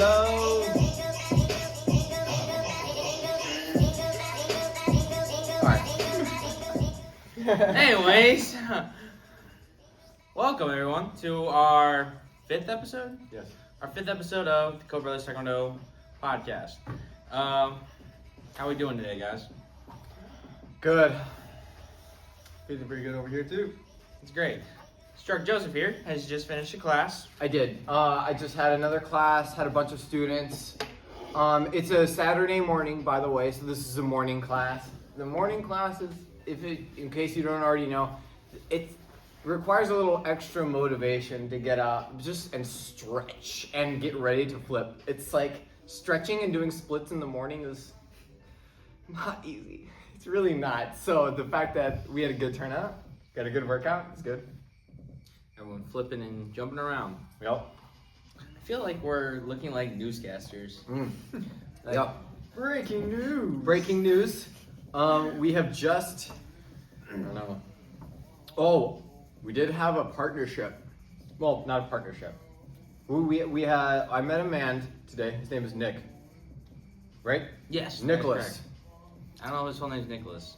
Hello. Anyways, welcome everyone to our fifth episode. Yes. Our fifth episode of the Code Brothers Taekwondo podcast. How we doing today, guys? Good. Feeling pretty good over here too. It's great. Struck Joseph here has just finished a class. I did. I just had another class, had a bunch of students. It's a Saturday morning, by the way, so this is a morning class. The morning classes, in case you don't already know, it requires a little extra motivation to get up just and stretch and get ready to flip. It's like stretching and doing splits in the morning is not easy. It's really not. So the fact that we had a good turnout, got a good workout, it's good. Everyone flipping and jumping around. Yep. I feel like we're looking like newscasters. Yep. Breaking news. Breaking news. We have just, I don't know. Oh, we did have a partnership. Well, not a partnership. I met a man today. His name is Nick. Right? Yes, Nicholas. that's correct. I don't know if his full name is Nicholas.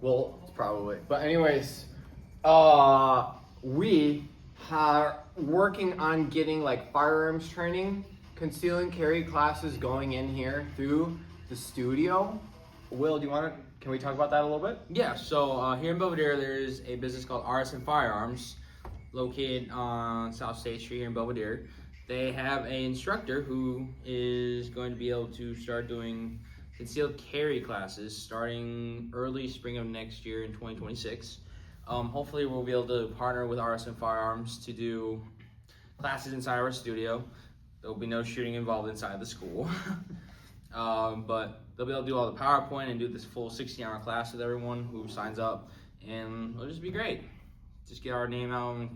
Well, it's probably. But anyways, we are working on getting like firearms training, conceal and carry classes going in here through the studio. Will, can we talk about that a little bit? Yeah, so here in Belvedere, there's a business called RSN Firearms, located on South State Street here in Belvedere. They have an instructor who is going to be able to start doing concealed carry classes starting early spring of next year in 2026. Hopefully we'll be able to partner with RSN Firearms to do classes inside our studio. There'll be no shooting involved inside the school. But they'll be able to do all the PowerPoint and do this full 16-hour class with everyone who signs up, and it'll just be great. Just get our name out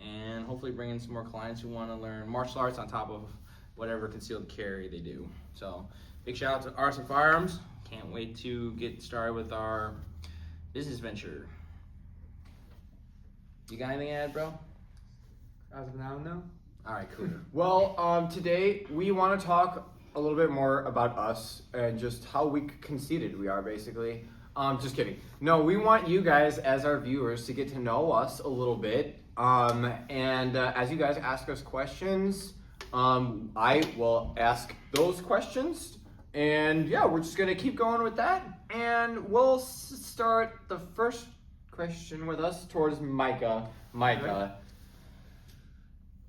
and hopefully bring in some more clients who want to learn martial arts on top of whatever concealed carry they do. So big shout out to RSN Firearms. Can't wait to get started with our business venture. You got anything to add, bro? As of now, no. All right, cool. Well, today we want to talk a little bit more about us and just how conceited we are, basically. Just kidding. No, we want you guys as our viewers to get to know us a little bit. And as you guys ask us questions, I will ask those questions. And yeah, we're just gonna keep going with that. And we'll start the first question with us towards Micah. Micah,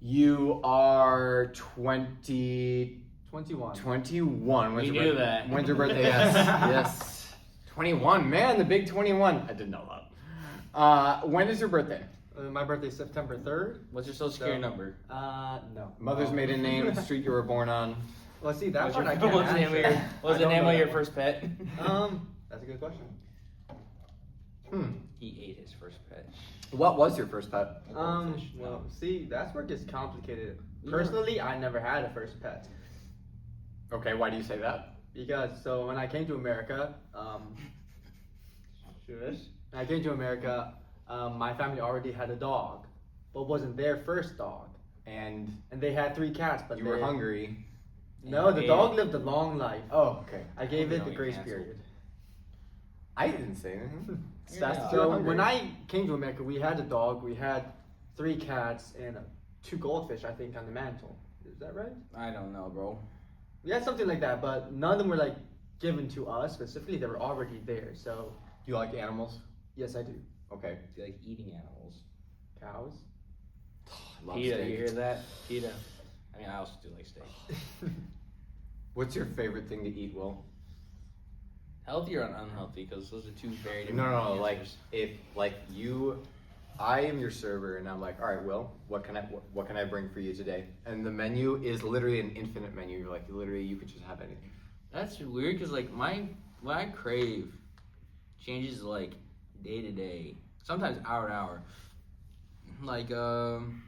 you are 21. 21. We knew that. When's your birthday? Yes. Yes. 21. Man, the big 21. I didn't know that. When is your birthday? My birthday's September 3rd. What's your social security number? No. Mother's maiden name, the street you were born on. Well, see, that What's part your- I can't what's the name of answer. your- What's I the don't name know of your that first pet? That's a good question. He ate his first pet. What was your first pet? Well, see, that's where it gets complicated. Personally, I never had a first pet. Okay, why do you say that? Because, so when I came to America, shush. When I came to America, my family already had a dog, but wasn't their first dog. And And they had 3 cats, but you were hungry. No, the And- dog lived a long life. Oh, okay. I gave it No, the you grace canceled. period. I didn't say anything. Yeah. That's So you're hungry. when I came to America, we had a dog, we had 3 cats, and 2 goldfish, I think, on the mantle. Is that right? I don't know, bro. We had something like that, but none of them were like given to us specifically. They were already there. So Do you like animals? yes, I do. Okay. Do you like eating animals? Cows. Love PETA, steak. you hear that? PETA. I mean, I also do like steak. What's your favorite thing to eat, Will? Healthy or unhealthy? Because those are two very different No, like answers. if I am your server and I'm like, all right, Will, what can I bring for you today? And the menu is literally an infinite menu. You're like, literally, you could just have anything. That's weird because like what I crave changes like day to day, sometimes hour to hour. Like can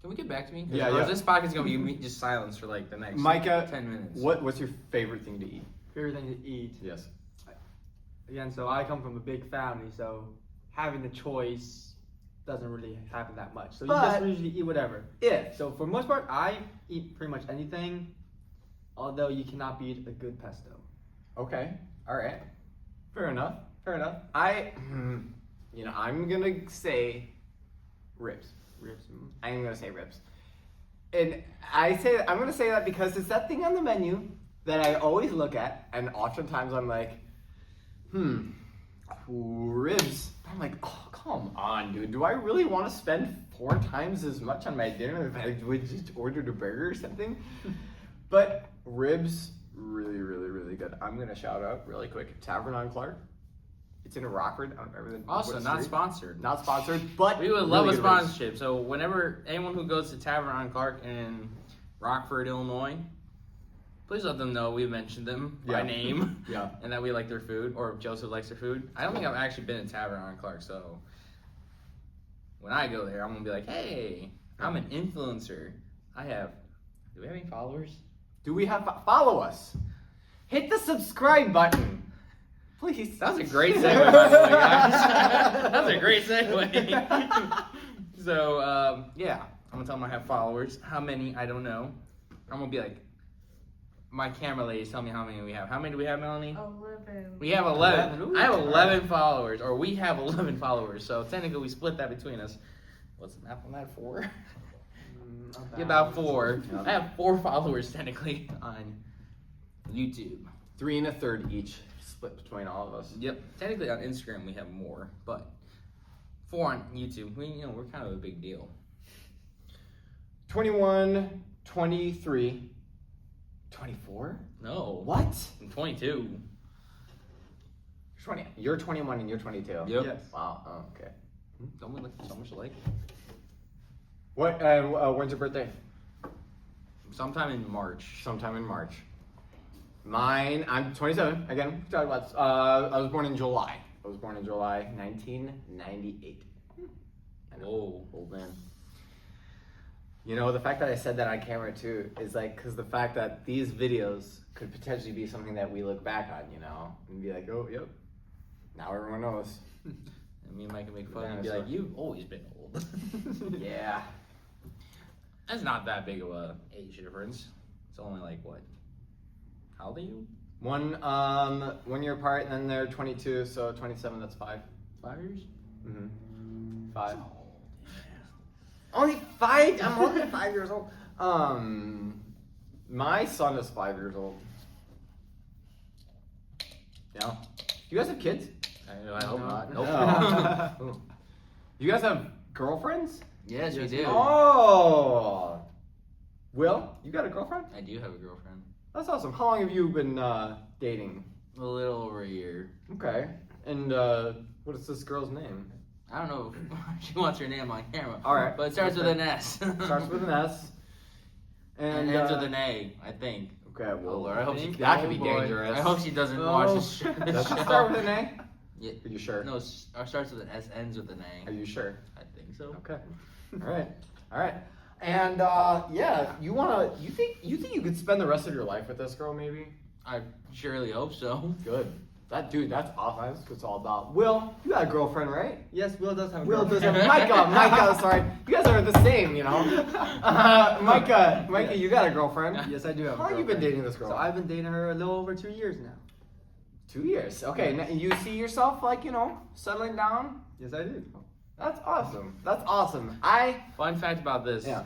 we get back to me? Yeah, Or yeah. This podcast gonna be me just silence for like the next Micah, 10 minutes. what's your favorite thing to eat? Favorite thing to eat. Yes. Again, so I come from a big family, so having the choice doesn't really happen that much. So you But- just usually eat whatever. If. So for the most part, I eat pretty much anything, although you cannot beat a good pesto. Okay. All right. Fair enough. Fair enough. I'm gonna say ribs. Ribs. I'm gonna say ribs. And I'm gonna say that because it's that thing on the menu that I always look at, and oftentimes I'm like, ribs. I'm like, oh, come on, dude. Do I really want to spend 4 times as much on my dinner if I would just ordered a burger or something? But ribs, really, really, really good. I'm gonna shout out really quick, Tavern on Clark. It's in Rockford. I don't remember the Also, what not street. sponsored. Not sponsored, but We would love a really good ribs. sponsorship. So whenever anyone who goes to Tavern on Clark in Rockford, Illinois, please let them know we mentioned them by Yeah. name. Yeah. And that we like their food, or if Joseph likes their food. I don't think I've actually been to Tavern on Clark, so when I go there, I'm gonna be like, hey, I'm an influencer. Do we have any followers? Do we have follow us? Hit the subscribe button, please. That was a great segue, by the way, guys. That was a great segue. So, yeah, I'm gonna tell them I have followers. How many? I don't know. I'm gonna be like, my camera ladies, tell me how many we have. How many do we have, Melanie? 11. We have 11. 11. Ooh, I have all 11 followers, or we have 11 followers. So technically, we split that between us. What's the math on that? 4? Not Yeah, bad. about 4. Yeah. I have 4 followers technically on YouTube. 3 1/3 each, split between all of us. Yep. Technically on Instagram we have more, but 4 on YouTube. We're kind of a big deal. 21, 23, 24? No. What? I'm 22. 20. You're 21 and you're 22. Yep. Yes. Wow. Oh, okay. Don't we look so much alike? What? When's your birthday? Sometime in March. Sometime in March. Mine. I'm 27. Again, talk about. I was born in July. 1998. I know. Whoa. Old man. You know, the fact that I said that on camera too is like, because the fact that these videos could potentially be something that we look back on, and be like, oh, yep. Now everyone knows. And me and Mike can make fun Yeah, and be so- like, you've always been old. Yeah. That's not that big of a age difference. It's only like what? How old are you? 1 year apart, and then they're 22, so 27, that's 5. 5 years? Mm-hmm. 5. Only 5? I'm only 5 years old. My son is 5 years old. Yeah. You guys have kids? I hope No. not. No. Nope. You guys have girlfriends? Yes, we Yes, do. we do. Oh. Will, you got a girlfriend? I do have a girlfriend. That's awesome. How long have you been dating? A little over a year. Okay. And what is this girl's name? I don't know if she wants her name on camera. All right. But it starts with an S. Starts with an S. and ends with an A, I think. Okay, well, Oh, Lord, I hope she, that could be oh, boy. dangerous. I hope she doesn't Oh. watch this. Does it start with an A? Yeah. Are you sure? No, or starts with an S, ends with an A. Are you sure? I think so. Okay. All right. And yeah, you think you could spend the rest of your life with this girl, maybe? I surely hope so. Good. That's awesome. That's what it's all about. Will, you got a girlfriend, right? Yes, Will does have a Will does girlfriend. have Micah. Sorry, you guys are the same, Micah, you got a girlfriend. Yes, I do have a How long you been girlfriend. dating this girl? So I've been dating her a little over 2 years now. 2 years. Okay, now you see yourself settling down? Yes, I do. That's awesome. That's awesome. Fun fact about this. Yeah.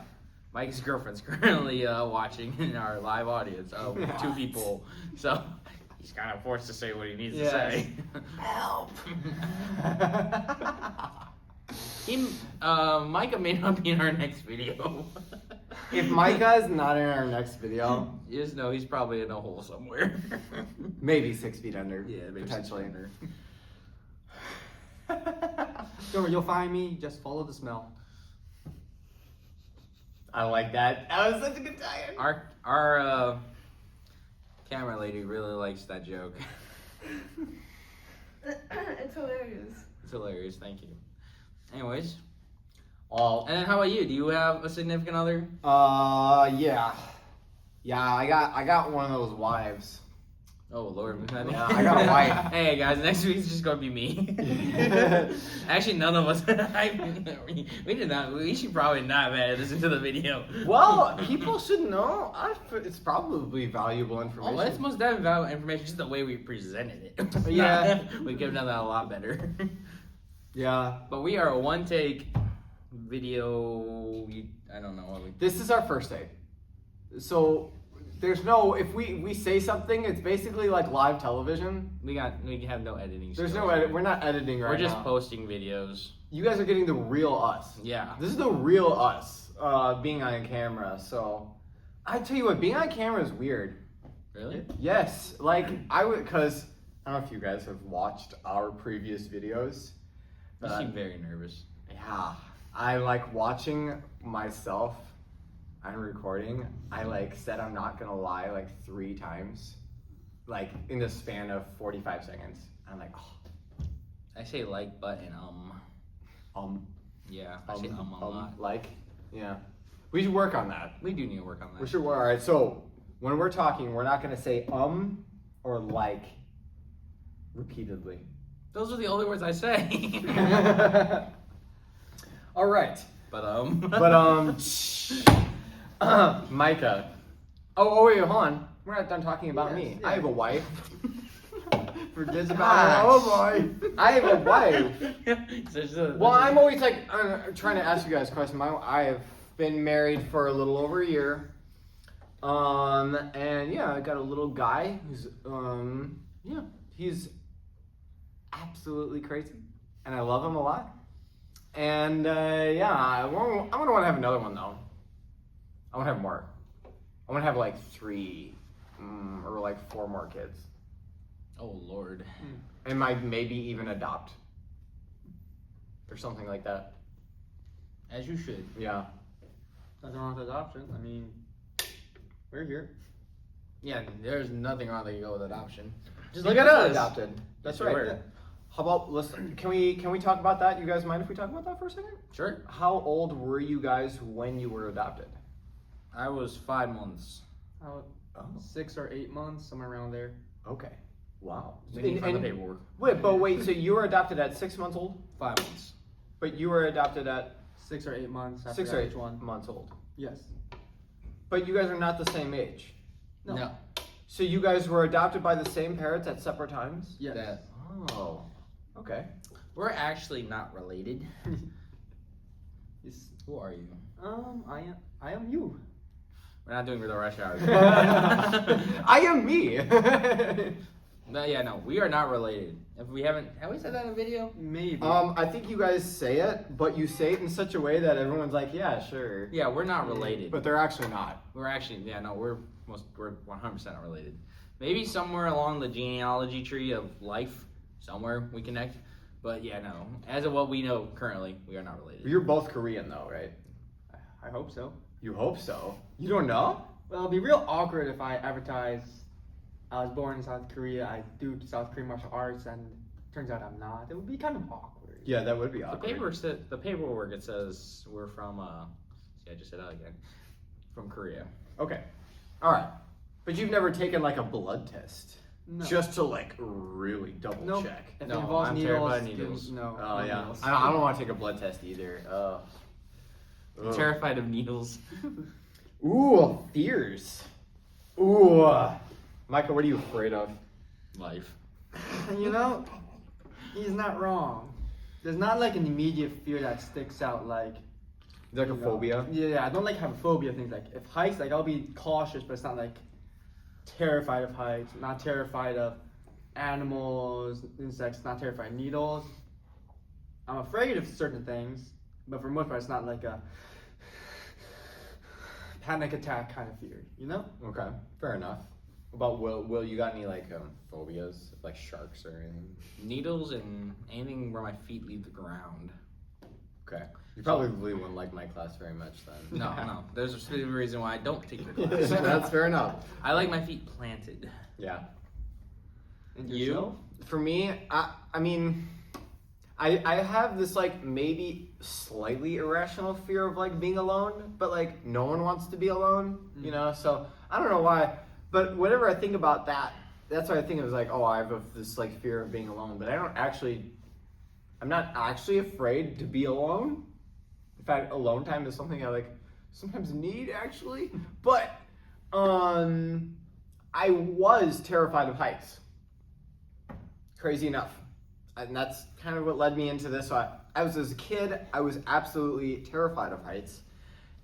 Mike's girlfriend's currently watching in our live audience of 2 people. So he's kind of forced to say what he needs Yes. to say. Help. Micah may not be in our next video. If Micah is not in our next video, You just know he's probably in a hole somewhere. maybe 6 feet under. Yeah, maybe potentially. Don't worry, you'll find me. Just follow the smell. I like that. That was such a good time. Our camera lady really likes that joke. It's hilarious. It's hilarious. Thank you. Anyways, Well, and then how about you? Do you have a significant other? yeah. I got one of those wives. Oh Lord, Yeah, I got a wife. Hey guys, next week's just gonna be me. Actually, none of us. We did not. We should probably not listen to the video. Well, people should know. It's probably valuable information. Oh, it's most definitely valuable information. Just the way we presented it. Yeah. We could have done that a lot better. Yeah. But we are a one-take video. I don't know what we. This is our first take. So there's no, if we say something, it's basically like live television. We have no editing. There's skills. no edit. We're not editing right now. We're just posting videos. You guys are getting the real us. Yeah. This is the real us being on camera. So I tell you what, being on camera is weird. Really? Yes, like I would, cause I don't know if you guys have watched our previous videos. You seem very nervous. Yeah, I like watching myself on recording. I like said I'm not gonna lie like 3 times, like in the span of 45 seconds. I'm like, I say like, but, and Yeah, I say a lot. like, yeah. We should work on that. We do need to work on that. We should work. All right, so when we're talking, we're not gonna say or like repeatedly. Those are the only words I say. All right. But Micah. Oh wait, hold on. We're not done talking about Yes, me. yeah. I have a wife. Forget about Gosh. oh boy. I have a wife. Well, Well, I'm always like trying to ask you guys questions. I have been married for a little over a year. And yeah, I got a little guy who's yeah, he's absolutely crazy, and I love him a lot. And yeah, I'm gonna want to have another one though. I want to have more. I want to have like 3 or like 4 more kids, Oh Lord. and maybe even adopt or something like that. As you should. Yeah. Nothing wrong with adoption. I mean, we're here. Yeah, there's nothing wrong that you go with adoption. Just Look look at at us. us. Adopted. That's Yes, right. we Yeah. were. How about listen? Can we talk about that? You guys mind if we talk about that for a second? Sure. How old were you guys when you were adopted? I was 5 months. Oh, Oh. 6 or 8 months, somewhere around there. Okay. Wow. We need to find the And- paperwork. wait. So you were adopted at 6 months old, 5 months. but you were adopted at 6 or 8 months. 6 after or each 8 one. months old. Yes. But you guys are not the same age. No. So you guys were adopted by the same parents at separate times? Yes. That- Oh. Okay. We're actually not related. Yes. Who are you? I am you. We're not doing the rush hour. I am me. No, yeah, no, we are not related. If we have we said that in a video? Maybe. I think you guys say it, but you say it in such a way that everyone's like, yeah, sure. Yeah, we're not related. But they're actually not. We're actually, yeah, no, we're 100% not related. Maybe somewhere along the genealogy tree of life, somewhere we connect. But yeah, no, as of what we know currently, we are not related. You're both Korean though, right? I hope so. You hope so. You don't know? Well, it'd be real awkward if I advertise I was born in South Korea, I do South Korean martial arts, and turns out I'm not. It would be kind of awkward. Yeah, that would be The paperwork it says we're from see, I just said that again. From Korea. Okay. All right. But you've never taken like a blood test No. just to like really double Nope. check. If No, it involves I'm needles, terrified of then needles. no. Oh no yeah. needles. I don't want to take a blood test either. I'm terrified of needles. Ooh, fears. Ooh. Michael, what are you afraid of? Life. You know, he's not wrong. There's not like an immediate fear that sticks out like. Like a you know, phobia? Yeah, I don't like have a phobia of things like if heights, like I'll be cautious, but it's not like terrified of heights, not terrified of animals, insects, not terrified of needles. I'm afraid of certain things, but for the most part, it's not like a panic attack kind of fear, you know? Okay, fair enough. About Will, you got any like phobias, like sharks or anything? Needles and anything where my feet leave the ground. Okay. You probably wouldn't like my class very much then. No. There's a specific reason why I don't take your class. That's fair enough. I like my feet planted. Yeah. And You? yourself? For me, I mean, I have this like maybe slightly irrational fear of like being alone, but like no one wants to be alone, you know. So I don't know why, but whenever I think about that, that's why I think it was like, oh, I have this like fear of being alone, but I'm not actually afraid to be alone. In fact, alone time is something I like sometimes need actually, but I was terrified of heights. Crazy enough. And that's kind of what led me into this. So as a kid, I was absolutely terrified of heights.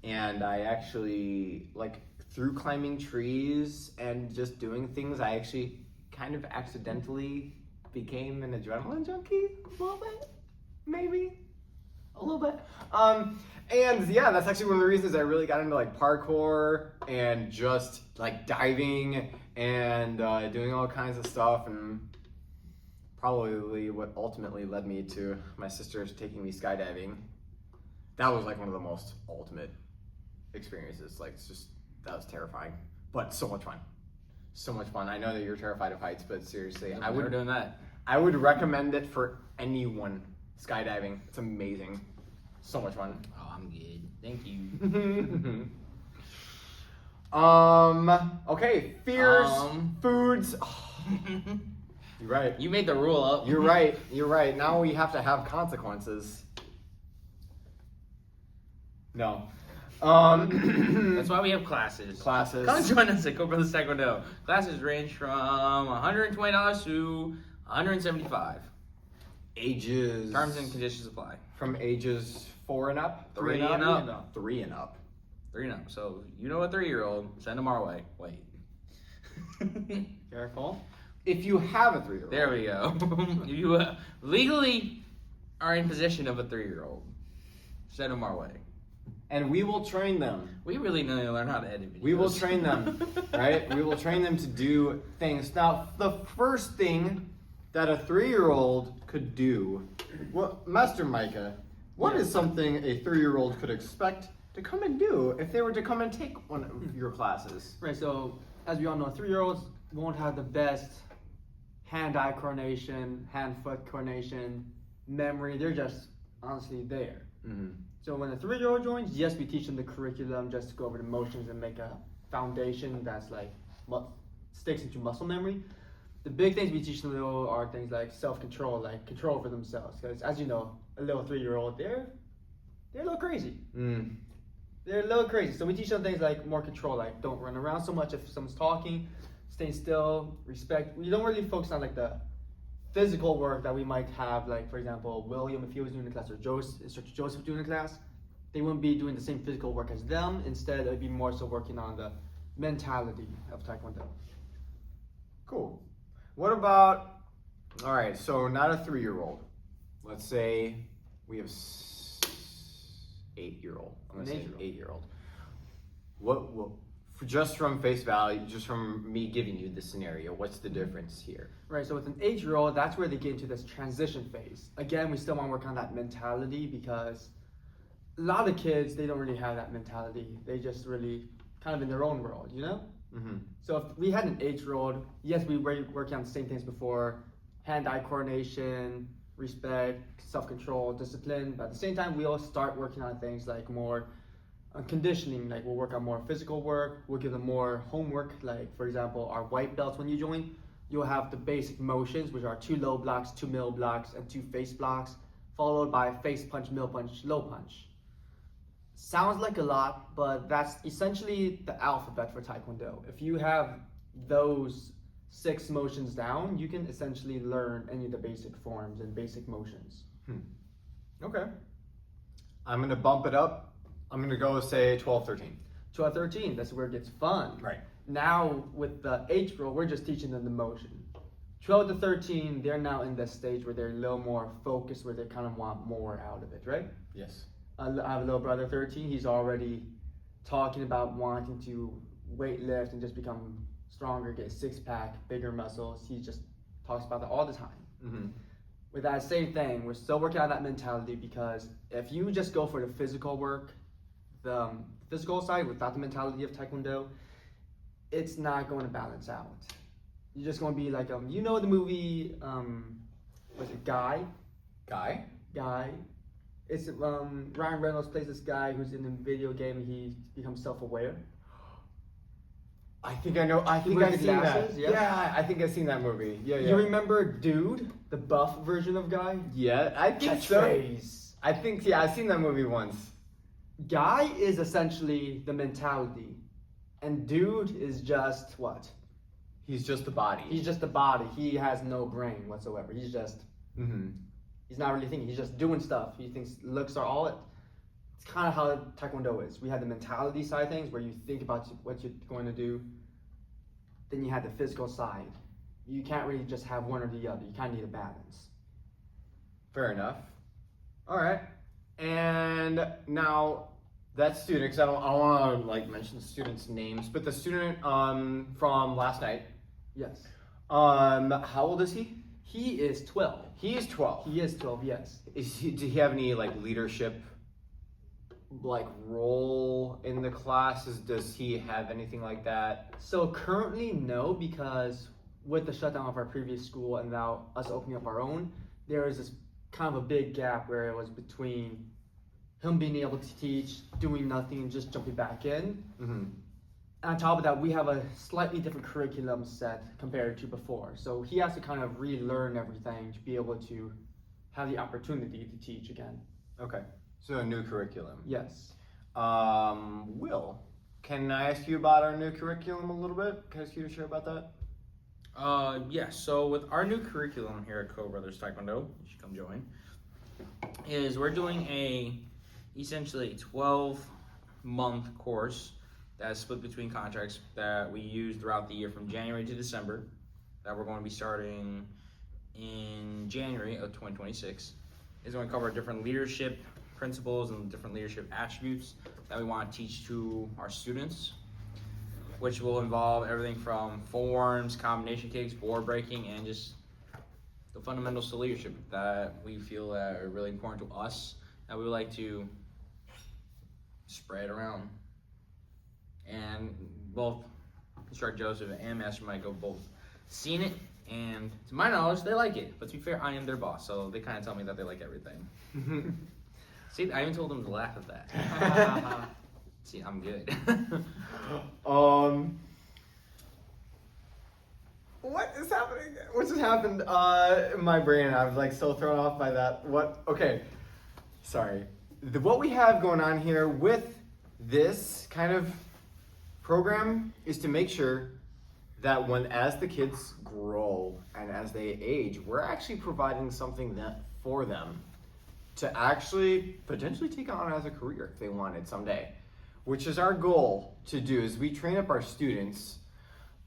And I actually, like, through climbing trees and just doing things, I actually kind of accidentally became an adrenaline junkie a little bit, maybe a little bit. And yeah, that's actually one of the reasons I really got into like parkour and just like diving and doing all kinds of stuff, and probably what ultimately led me to my sisters taking me skydiving. That was like one of the most ultimate experiences. Like, it's just, that was terrifying, but so much fun. So much fun. I know that you're terrified of heights, but seriously, I would doing that. I would recommend it for anyone. Skydiving, it's amazing. So much fun. Oh, I'm good. Thank you. Okay, fears, foods. You're right. You made the rule up. You're right. You're right. Now we have to have consequences. No. That's why we have classes. Classes. Come join us at Cobra Taekwondo. Classes range from $120 to $175. Ages. Terms and conditions apply. From ages 4 and up? 3 and up. 3 and up. 3 and up. So, you know a 3-year-old, send them our way. Wait. Careful. If you have a 3-year-old. There we go. If you legally are in possession of a 3-year-old, send them our way. And we will train them. We really need to learn how to edit videos. We will train them, right? We will train them to do things. Now, the first thing that a 3-year-old could do, well, Master Micah, what is something a 3-year-old could expect to come and do if they were to come and take one of your classes? Right, so as we all know, 3-year-olds won't have the best hand-eye coordination, hand-foot coordination, memory. They're just honestly there. Mm-hmm. So when a 3-year-old joins, yes, we teach them the curriculum just to go over the motions and make a foundation that's like sticks into muscle memory. The big things we teach them though are things like self-control, like control over themselves. Because as you know, a little 3-year-old, they're a little crazy. Mm. They're a little crazy. So we teach them things like more control, like don't run around so much if someone's talking, stay still, respect. We don't really focus on like the physical work that we might have, like for example, William, if he was doing the class, or Instructor Joseph doing the class, they wouldn't be doing the same physical work as them. Instead, it would be more so working on the mentality of Taekwondo. Cool. What about, all right, so not a 3-year-old. Let's say we have 8-year-old. I'm going to say 8-year-old. What, just from face value, just from me giving you the scenario, what's the difference here? Right, so with an 8-year-old, that's where they get into this transition phase. Again, we still want to work on that mentality because a lot of kids, they don't really have that mentality. They just really kind of in their own world, you know? Mm-hmm. So if we had an 8-year-old, yes, we were working on the same things before, hand-eye coordination, respect, self-control, discipline, but at the same time, we'll start working on things like more conditioning, like we'll work on more physical work, we'll give them more homework, like for example, our white belts when you join, you'll have the basic motions, which are 2 low blocks, 2 middle blocks, and 2 face blocks, followed by face punch, middle punch, low punch. Sounds like a lot, but that's essentially the alphabet for Taekwondo. If you have those 6 motions down, you can essentially learn any of the basic forms and basic motions. Okay. I'm going to bump it up. I'm going to go say 12, 13. 12, 13, that's where it gets fun. Right. Now with the H-roll, we're just teaching them the motion. 12 to 13, they're now in the stage where they're a little more focused, where they kind of want more out of it, right? Yes. I have a little brother, 13, he's already talking about wanting to weight lift and just become stronger, get a 6-pack, bigger muscles. He just talks about that all the time. Mm-hmm. With that same thing, we're still working on that mentality, because if you just go for the physical work, the physical side without the mentality of Taekwondo, it's not going to balance out. You're just going to be like, you know the movie, was it Guy? Guy? Guy. It's Ryan Reynolds plays this guy who's in a video game and he becomes self-aware. I think I know. I think with I've the seen that. glasses, yeah. Yeah, I think I've seen that movie. Yeah, yeah. You remember Dude, the buff version of Guy? Yeah, I think so. Catchphrase. I think yeah, I've seen that movie once. Guy is essentially the mentality, and Dude is just what? He's just the body. He's just the body. He has no brain whatsoever. He's just, Mm-hmm. he's not really thinking. He's just doing stuff. He thinks looks are all it. It's kind of how Taekwondo is. We have the mentality side of things where you think about what you're going to do. Then you have the physical side. You can't really just have one or the other. You kind of need a balance. Fair enough. All right. And now that student, because I don't want to like mention the students' names, but the student from last night. Yes. How old is he? He is 12. He is 12. He is 12, yes. Did he have any like leadership like role in the classes? Does he have anything like that? So currently, no, because with the shutdown of our previous school and now us opening up our own, there is this kind of a big gap where it was between him being able to teach, doing nothing, and just jumping back in. Mm-hmm. And on top of that, we have a slightly different curriculum set compared to before. So he has to kind of relearn everything to be able to have the opportunity to teach again. Okay. So a new curriculum. Yes. Will, can I ask you about our new curriculum a little bit? Can I ask you to share about that? Yes. So with our new curriculum here at Co Brothers Taekwondo, you should come join. Is we're doing essentially 12-month course that's split between contracts that we use throughout the year from January to December. That we're going to be starting in January of 2026. Is going to cover different leadership principles and different leadership attributes that we want to teach to our students, which will involve everything from forms, combination kicks, board breaking, and just the fundamentals to leadership that we feel that are really important to us that we would like to spread around. And both Instructor Joseph and Master Mike have both seen it, and to my knowledge, they like it. But to be fair, I am their boss, so they kind of tell me that they like everything. See, I even told them to laugh at that. See, I'm good. What is happening? What just happened? In my brain, I was like so thrown off by that. What? Okay, sorry. What we have going on here with this kind of program is to make sure that as the kids grow and as they age, we're actually providing something that for them to actually potentially take on as a career if they wanted someday, which is our goal to do. Is we train up our students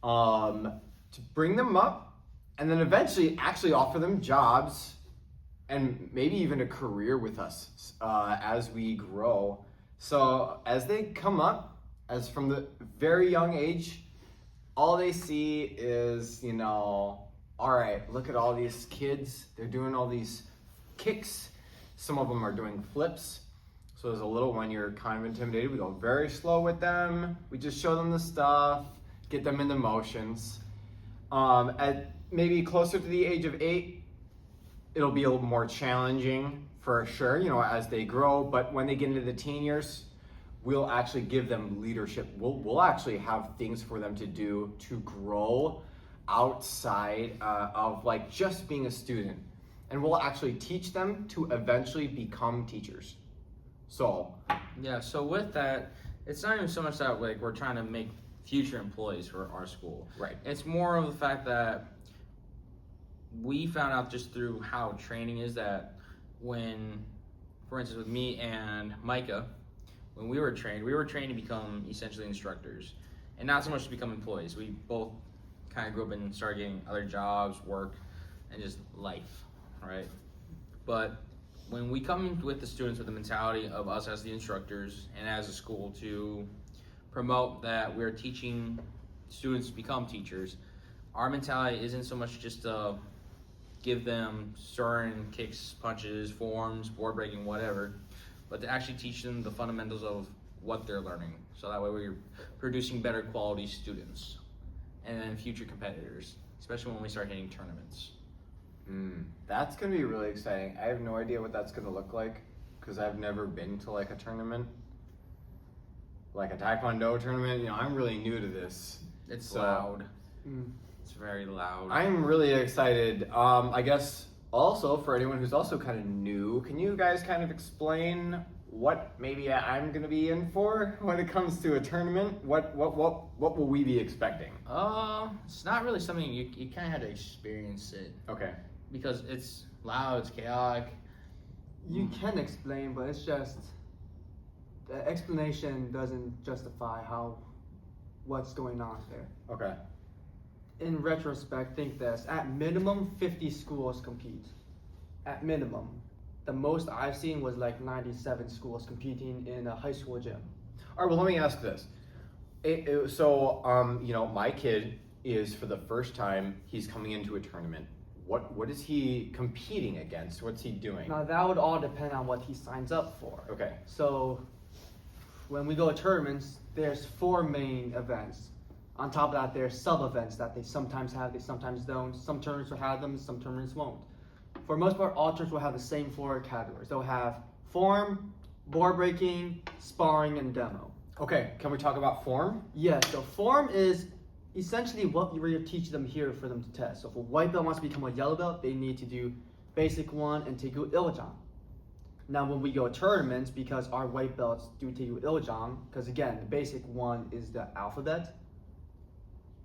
to bring them up and then eventually actually offer them jobs and maybe even a career with us as we grow. So as they come up, as from the very young age, all they see is, all right, look at all these kids. They're doing all these kicks. Some of them are doing flips. So as a little one, you're kind of intimidated. We go very slow with them. We just show them the stuff, get them in the motions. At maybe closer to the age of 8, it'll be a little more challenging for sure, as they grow. But when they get into the teen years, we'll actually give them leadership. We'll actually have things for them to do to grow outside of like just being a student. And we'll actually teach them to eventually become teachers. So Yeah, so with that, it's not even so much that like we're trying to make future employees for our school. right. It's more of the fact that we found out just through how training is that when, for instance, with me and Micah, when we were trained to become essentially instructors and not so much to become employees. We both kind of grew up and started getting other jobs, work, and just life, right? But when we come with the students with the mentality of us as the instructors and as a school to promote that we're teaching students to become teachers, our mentality isn't so much just to give them certain kicks, punches, forms, board breaking, whatever, but to actually teach them the fundamentals of what they're learning. So that way we're producing better quality students and then future competitors, especially when we start hitting tournaments. That's gonna be really exciting. I have no idea what that's gonna look like because I've never been to like a tournament, like a Taekwondo tournament. I'm really new to this. It's So- loud. Mm. It's very loud. I'm really excited. I guess also for anyone who's also kind of new, can you guys kind of explain what maybe I'm gonna be in for when it comes to a tournament? What will we be expecting? It's not really something you kind of have to experience it Okay. because it's loud, it's chaotic. You can explain, but it's just the explanation doesn't justify what's going on there. Okay. In retrospect, think this: at minimum, 50 schools compete. At minimum, the most I've seen was like 97 schools competing in a high school gym. All right. Well, let me ask this. My kid is for the first time. He's coming into a tournament. What is he competing against? What's he doing? Now that would all depend on what he signs up for. Okay. So when we go to tournaments, there's 4 main events. On top of that, there's sub-events that they sometimes have, they sometimes don't. Some tournaments will have them, some tournaments won't. For the most part, all tournaments will have the same 4 categories. They'll have form, board breaking, sparring, and demo. Okay. Can we talk about form? Yeah, so form is essentially what we're teaching them here for them to test. So if a white belt wants to become a yellow belt, they need to do basic 1 and Taegu Iljang. Now when we go to tournaments, because our white belts do Taegu Iljang, because again, the basic 1 is the alphabet,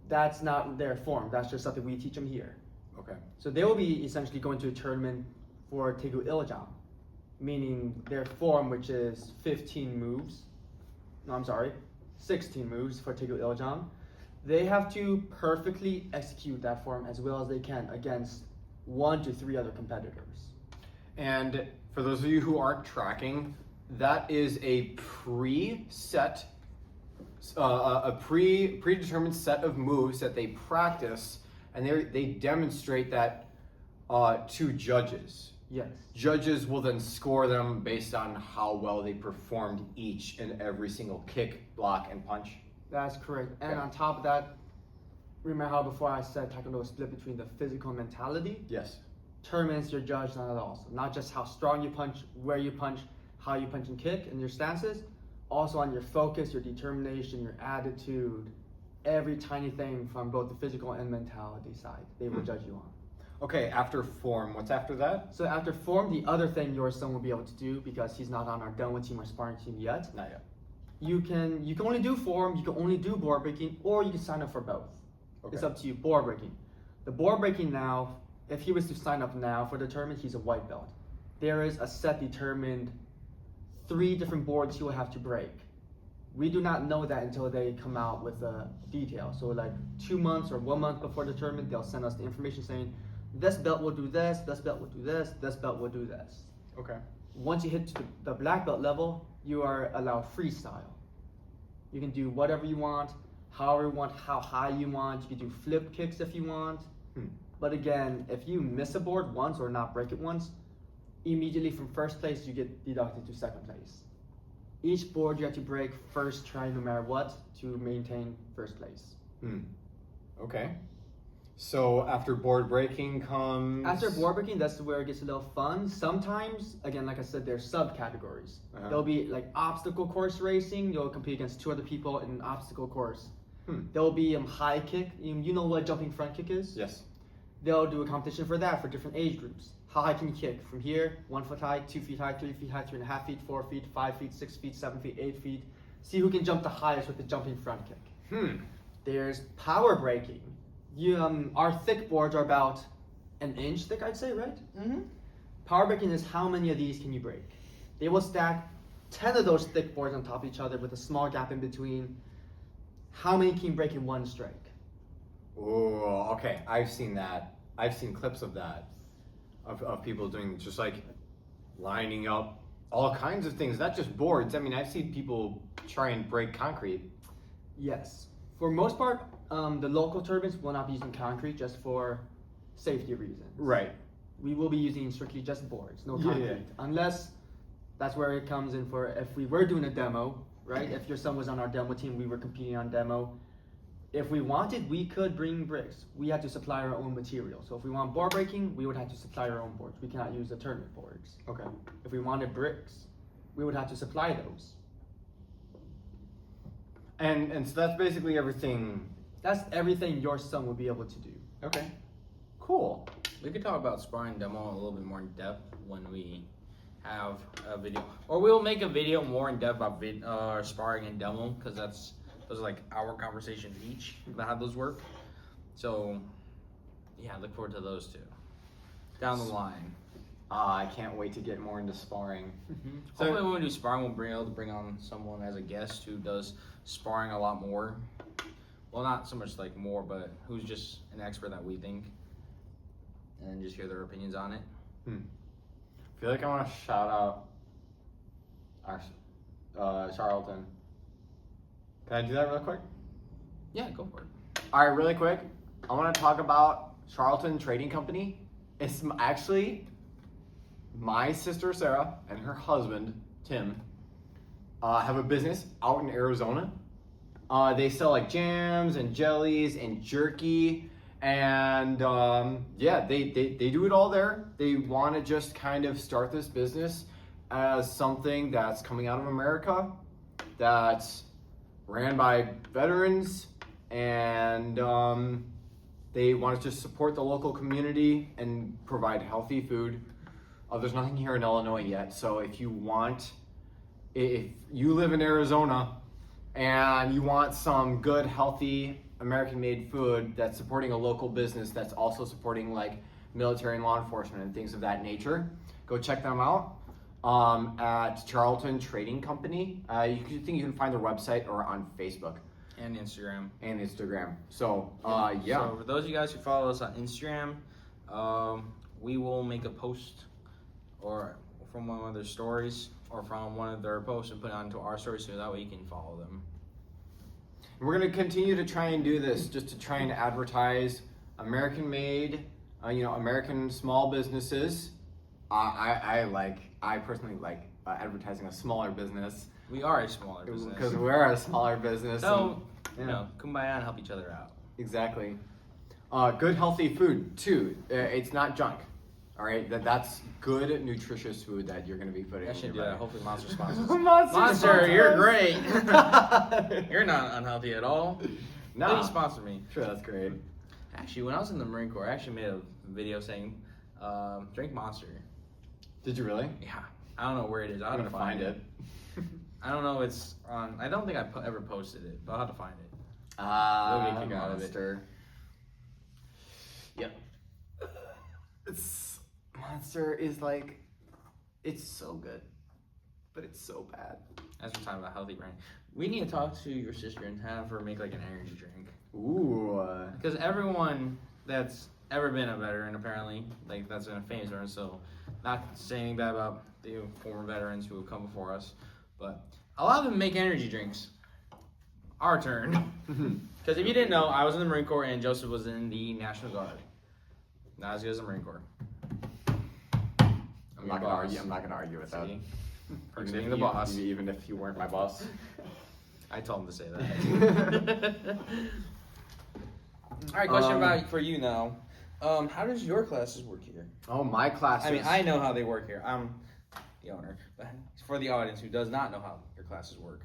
that's not their form, that's just something we teach them here. Okay. So they will be essentially going to a tournament for Taegu Iljang, meaning their form, which is 16 moves for Taegu Iljang. They have to perfectly execute that form as well as they can against 1 to 3 other competitors. And for those of you who aren't tracking, that is a preset, predetermined set of moves that they practice, and they demonstrate that to judges. Yes. Judges will then score them based on how well they performed each and every single kick, block, and punch. That's correct. And Okay. on top of that, remember how before I said Taekwondo is split between the physical and mentality? Yes. Tournaments, you're judged on it also. Not just how strong you punch, where you punch, how you punch and kick, and your stances. Also on your focus, your determination, your attitude, every tiny thing from both the physical and mentality side, they will judge you on. Okay, after form, what's after that? So after form, the other thing your son will be able to do, because he's not on our demo team or sparring team yet, Not yet. you can only do form, you can only do board breaking, or you can sign up for both. Okay. It's up to you. Board breaking. The board breaking now, if he was to sign up now for the tournament, he's a white belt. There is a set determined 3 different boards he will have to break. We do not know that until they come out with the detail. So like 2 months or 1 month before the tournament, they'll send us the information saying, this belt will do this belt will do this belt will do this. Okay. Once you hit to the black belt level, you are allowed freestyle. You can do whatever you want, however you want, how high you want. You can do flip kicks if you want. But again, if you miss a board once or not break it once, immediately from first place you get deducted to second place. Each board you have to break first try no matter what to maintain first place. Okay. So after board breaking comes... After board breaking, that's where it gets a little fun. Sometimes, again, like I said, there's subcategories. There'll be like obstacle course racing. You'll compete against 2 other people in an obstacle course. There'll be high kick. You know what jumping front kick is? Yes. They'll do a competition for that for different age groups. How high can you kick? From here, 1 foot high, 2 feet high, 3 feet high, 3.5 feet, 4 feet, 5 feet, 6 feet, 7 feet, 8 feet. See who can jump the highest with the jumping front kick. There's power breaking. Our thick boards are about 1 inch thick, I'd say, right? Mm-hmm. Power breaking is how many of these can you break? They will stack 10 of those thick boards on top of each other with a small gap in between. How many can you break in 1 strike? Oh, okay. I've seen that. I've seen clips of that. Of people doing just like lining up all kinds of things, not just boards. I mean, I've seen people try and break concrete. Yes. For most part, the local tournaments will not be using concrete just for safety reasons. Right. We will be using strictly just boards, no Yeah, concrete. yeah. Unless that's where it comes in for if we were doing a demo, right? If your son was on our demo team, we were competing on demo. If we wanted, we could bring bricks. We had to supply our own material. So if we want board breaking, we would have to supply our own boards. We cannot use the tournament boards. Okay. If we wanted bricks, we would have to supply those. And so that's basically everything That's everything your son will be able to do. Okay. Cool. We could talk about sparring demo a little bit more in depth when we have a video, or we'll make a video more in depth about sparring and demo, because those are like our conversations each about how those work. So yeah, look forward to those two down the line. I can't wait to get more into sparring. So- Hopefully when we do sparring, we'll be able to bring on someone as a guest who does sparring a lot more. Well, not so much like more, but who's just an expert that we think, and just hear their opinions on it. I feel like I want to shout out our Charlton. Can I do that real quick? Yeah, go for it. All right, really quick. I want to talk about Charlton Trading Company. It's actually my sister Sarah and her husband Tim have a business out in Arizona. They sell like jams and jellies and jerky, and yeah, they do it all there. They want to just kind of start this business as something that's coming out of America, that's ran by veterans, and they want to just support the local community and provide healthy food. There's nothing here in Illinois yet, so if you live in Arizona and you want some good, healthy, American-made food that's supporting a local business that's also supporting like military and law enforcement and things of that nature, go check them out at Charlton Trading Company. You can find their website or on Facebook And Instagram. and Instagram. So yeah. So for those of you guys who follow us on Instagram, we will make a post or from one of their stories or from one of their posts and put it onto our story, so that way you can follow them. We're going to continue to try and do this just to try and advertise American-made, American small businesses. I personally like advertising a smaller business We are a smaller business. because we're a smaller business. So, and- kumbaya and help each other out. Exactly. Good healthy food too. It's not junk. All right, that's good nutritious food that you're going to be putting. I in should your do that. body. Hopefully Monster sponsors. Monster, You're great. You're not unhealthy at all. No. Please sponsor me. Sure, that's great. Actually, when I was in the Marine Corps, I actually made a video saying, drink Monster. Did you really? Yeah. I don't know where it is. I'll I'm have gonna to find it. it. I don't know. It's on. I don't think I ever posted it, but I'll have to find it. Ah, You'll get a kick out of it. Monster. Yep. Monster is like, it's so good, but it's so bad. As we're talking about healthy brain, we need to talk to your sister and have her make like an energy drink. Ooh. Because everyone that's ever been a veteran, apparently, like that's been a famous veteran, so not saying that about the former veterans who have come before us, but a lot of them make energy drinks. Our turn. Because if you didn't know, I was in the Marine Corps and Joseph was in the National Guard. Not as good as the Marine Corps. I'm not gonna argue with that. See? Even Being if the you- boss. Even if you weren't my boss. I told him to say that. All right, question for you now. How does your classes work here? Oh, my classes. I mean, I know how they work here. I'm the owner, but for the audience who does not know how your classes work.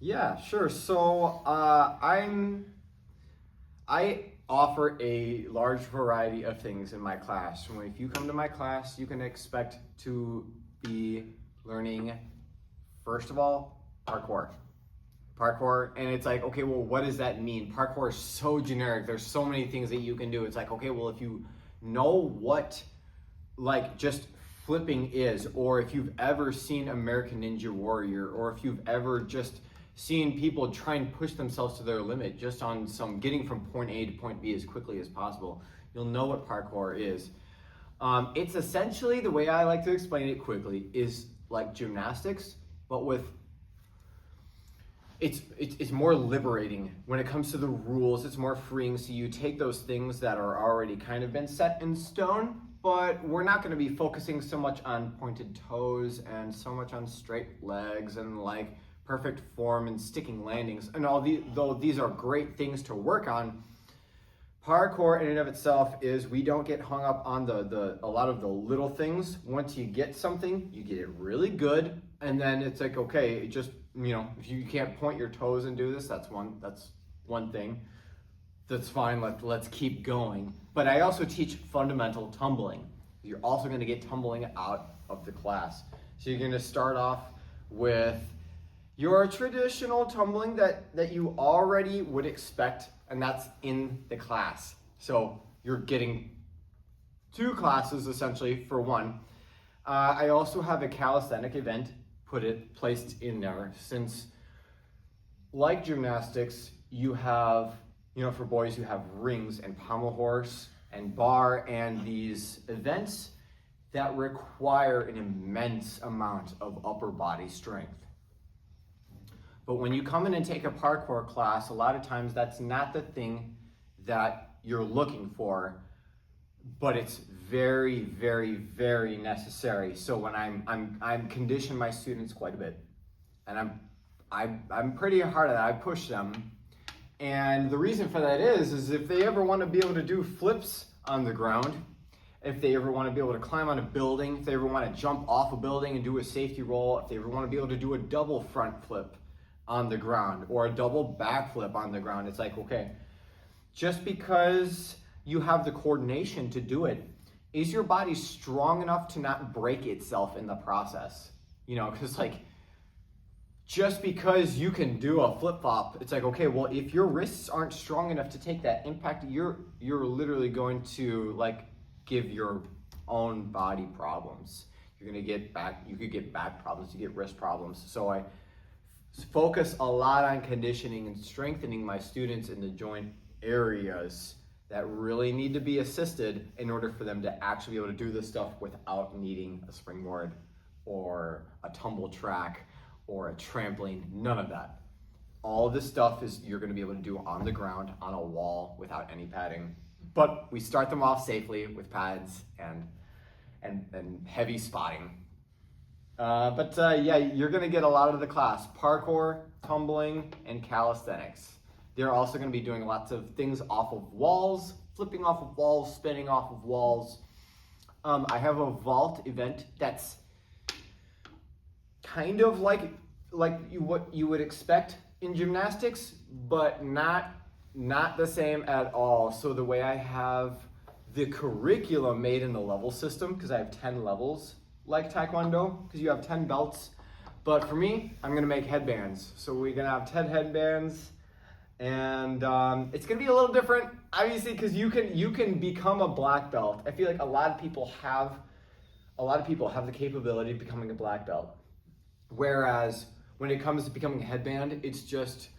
Yeah, sure. So I offer a large variety of things in my class. So if you come to my class, you can expect to be learning, first of all, parkour. And it's like, okay, well, what does that mean? Parkour is so generic. There's so many things that you can do. It's like, okay, well, if you know what, like, just flipping is, or if you've ever seen American Ninja Warrior, or if you've ever just seen people try and push themselves to their limit just on some getting from point A to point B as quickly as possible, you'll know what parkour is. It's essentially, the way I like to explain it quickly, is like gymnastics, but with it's more liberating when it comes to the rules. It's more freeing. So you take those things that are already kind of been set in stone, but we're not going to be focusing so much on pointed toes and so much on straight legs and like perfect form and sticking landings. And though these are great things to work on, parkour in and of itself is, we don't get hung up on a lot of the little things. Once you get something, you get it really good, and then it's like, okay, it just, if you can't point your toes and do this, that's one thing. that's fine. Let's keep going. But I also teach fundamental tumbling. You're also going to get tumbling out of the class. So you're going to start off with your traditional tumbling that you already would expect, and that's in the class. So you're getting 2 classes essentially for one. I also have a calisthenic event placed in there, since like gymnastics, you have, for boys, you have rings and pommel horse and bar and these events that require an immense amount of upper body strength. But when you come in and take a parkour class, a lot of times that's not the thing that you're looking for, but it's very, very, very necessary. So when I'm condition my students quite a bit, and I'm pretty hard at it. I push them, and the reason for that is if they ever want to be able to do flips on the ground, if they ever want to be able to climb on a building, if they ever want to jump off a building and do a safety roll, if they ever want to be able to do a double front flip on the ground or a double back flip on the ground, it's like, okay, just because you have the coordination to do it, is your body strong enough to not break itself in the process? Because just because you can do a flip-flop, it's like, okay, well, if your wrists aren't strong enough to take that impact, you're literally going to give your own body problems. You could get back problems, you get wrist problems. So I focus a lot on conditioning and strengthening my students in the joint areas that really need to be assisted in order for them to actually be able to do this stuff without needing a springboard or a tumble track or a trampoline, none of that. All of this stuff is you're going to be able to do on the ground, on a wall, without any padding. But we start them off safely with pads and heavy spotting. Yeah, you're going to get a lot of the class: parkour, tumbling, and calisthenics. They're also going to be doing lots of things off of walls, flipping off of walls, spinning off of walls. I have a vault event that's kind of like what you would expect in gymnastics, but not the same at all. So the way I have the curriculum made in the level system, because I have 10 levels like Taekwondo, because you have 10 belts. But for me, I'm going to make headbands. So we're going to have 10 headbands. And it's gonna be a little different, obviously, because you can become a black belt. I feel like a lot of people have the capability of becoming a black belt. Whereas when it comes to becoming a headband, it's just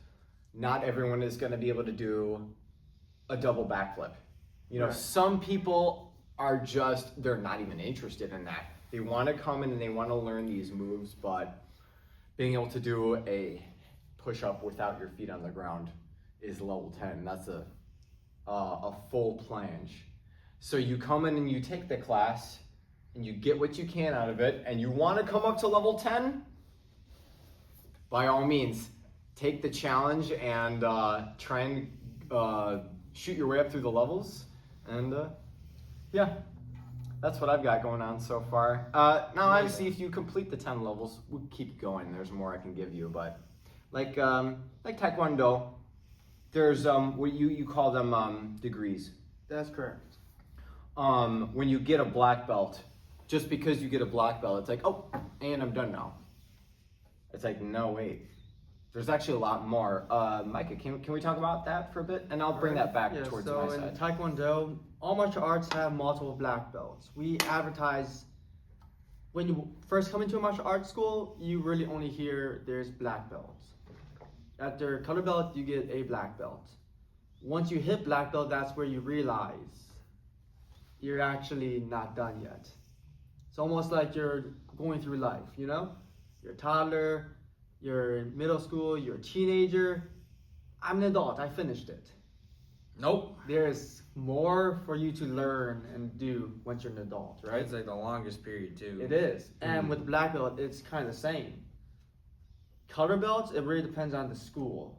not everyone is gonna be able to do a double backflip. Right. Some people they're not even interested in that. They want to come in and they want to learn these moves, but being able to do a push-up without your feet on the ground is level 10. That's a full planche. So you come in and you take the class and you get what you can out of it, and you want to come up to level 10, by all means, take the challenge and try and shoot your way up through the levels. And yeah, that's what I've got going on so far. Now, obviously, if you complete the 10 levels, we'll keep going. There's more I can give you, but like Taekwondo, there's what you call them degrees. That's correct. When you get a black belt, just because you get a black belt, it's like, oh, and I'm done now. It's like, no, wait. There's actually a lot more. Micah, can we talk about that for a bit? And I'll bring that back towards my so in side. Taekwondo, all martial arts have multiple black belts. We advertise, when you first come into a martial arts school, you really only hear there's black belts. After color belt, you get a black belt. Once you hit black belt, that's where you realize you're actually not done yet. It's almost like you're going through life, You're a toddler, you're in middle school, you're a teenager. I'm an adult, I finished it. Nope. There's more for you to learn and do once you're an adult, right? It's like the longest period too. It is. And with black belt, it's kind of the same. Color belts, it really depends on the school.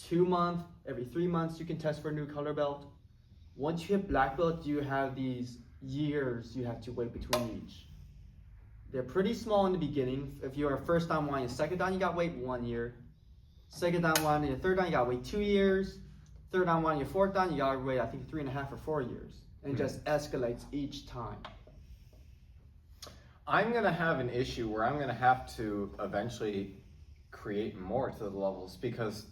2 months, every 3 months, you can test for a new color belt. Once you hit black belt, you have these years you have to wait between each. They're pretty small in the beginning. If you're a first dan one and second dan, you got to wait 1 year. Second dan one and third dan, you got to wait 2 years. third down 1 year, fourth down you gotta wait I think 3.5 or 4 years, and it just escalates each time. I'm gonna have an issue where I'm gonna have to eventually create more to the levels because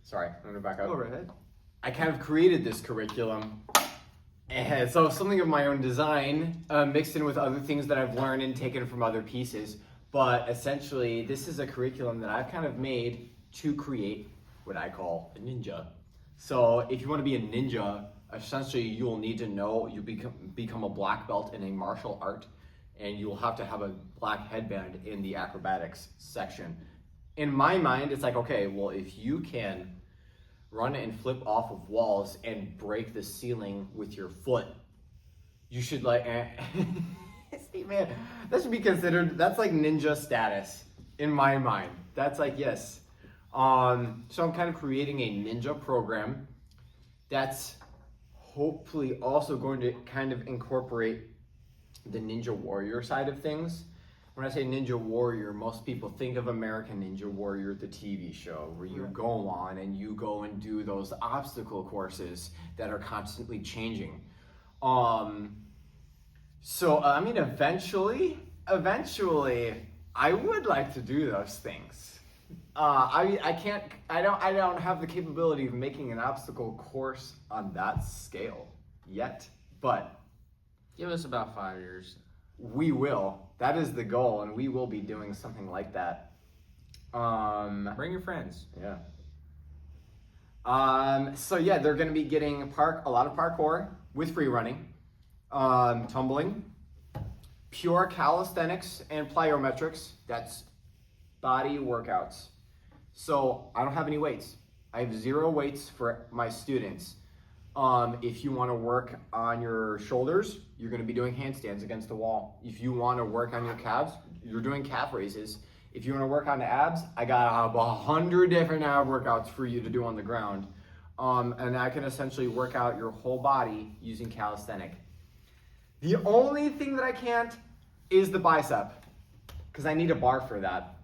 sorry, I'm gonna back up. Go right ahead. I kind of created this curriculum, and so something of my own design, mixed in with other things that I've learned and taken from other pieces. But essentially, this is a curriculum that I've kind of made to create what I call a ninja. So if you want to be a ninja, essentially you'll need to know you become a black belt in a martial art, and you'll have to have a black headband in the acrobatics section. In my mind, it's like, okay, well, if you can run and flip off of walls and break the ceiling with your foot, you should like see, man, that should be considered, that's like ninja status in my mind. That's like, yes. So I'm kind of creating a ninja program that's hopefully also going to kind of incorporate the Ninja Warrior side of things. When I say Ninja Warrior, most people think of American Ninja Warrior, the TV show, where you go on and you go and do those obstacle courses that are constantly changing. So I mean, eventually, I would like to do those things. I don't have the capability of making an obstacle course on that scale yet, but Give us about 5 years. we will. That is the goal, and we will be doing something like that. Bring your friends. Yeah. So yeah, they're going to be getting a lot of parkour with free running, tumbling, pure calisthenics and plyometrics. That's body workouts. So I don't have any weights. I have 0 weights for my students. If you want to work on your shoulders, you're going to be doing handstands against the wall. If you want to work on your calves, you're doing calf raises. If you want to work on the abs, I got 100 different ab workouts for you to do on the ground. And I can essentially work out your whole body using calisthenic. The only thing that I can't is the bicep, because I need a bar for that,